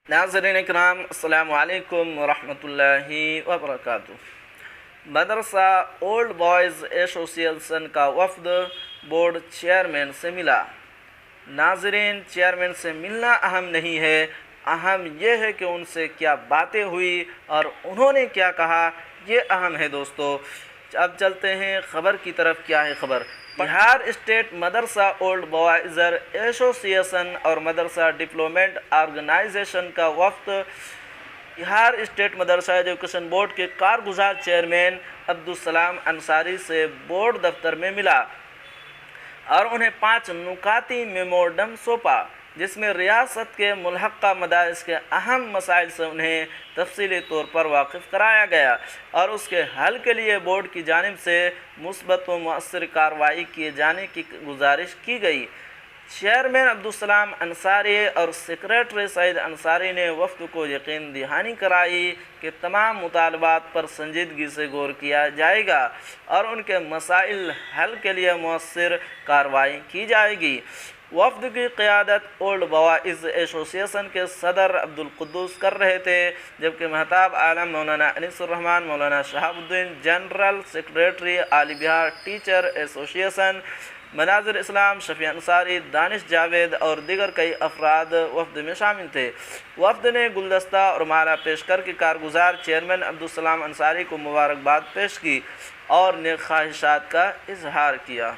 नाज़रीन इकराम, अस्सलामु अलैकुम वरहमत उल्लाहि वबरकातुह। मदरसा ओल्ड बॉयज़ एसोसिएशन का वफ़द बोर्ड चेयरमैन से मिला। नाज़रीन, चेयरमैन से मिलना अहम नहीं है, अहम यह है कि उनसे क्या बातें हुई और उन्होंने क्या कहा, ये अहम है दोस्तों। अब चलते हैं ख़बर की तरफ। क्या है ख़बर? बिहार स्टेट मदरसा ओल्ड बॉयज़ एसोसिएशन और मदरसा डेवलपमेंट ऑर्गेनाइजेशन का वफ़द बिहार स्टेट मदरसा एजुकेशन बोर्ड के कारगुजार चेयरमैन अब्दुल अंसारी से बोर्ड दफ्तर में मिला और उन्हें 5 नुकाती मेमोरेंडम सौंपा, जिसमें रियासत के मुल्हक़ा मदारिस के अहम मसाइल से उन्हें तफसीली तौर पर वाकिफ़ कराया गया और उसके हल के लिए बोर्ड की जानिब से मुस्बत व मुअस्सर कार्रवाई किए जाने की गुजारिश की गई। चेयरमैन अब्दुल अंसारी और सेक्रेटरी सईद अंसारी ने वफ़द को यकीन दहानी कराई कि तमाम मुतालबात पर संजीदगी से गौर किया जाएगा और उनके मसाइल हल के लिए मुअस्सर कार्रवाई की जाएगी। वफ़द की क़यादत ओल्ड बॉयज़ एसोसिएशन के सदर अब्दुल कुद्दूस कर रहे थे, जबकि महताब आलम मौलाना अनीसुर रहमान, मौलाना शहाबुद्दीन, जनरल सेक्रेटरी आली बिहार टीचर एसोसिएशन, मनाज़िर इस्लाम शफ़ी अंसारी, दानिश जावेद और दीगर कई अफराद वफ़द में शामिल थे। वफ़द ने गुलदस्ता और माला पेश करके कारगुजार चेयरमैन अब्दुल अंसारी को मुबारकबाद पेश की और नेक ख्वाहिशात का इजहार किया।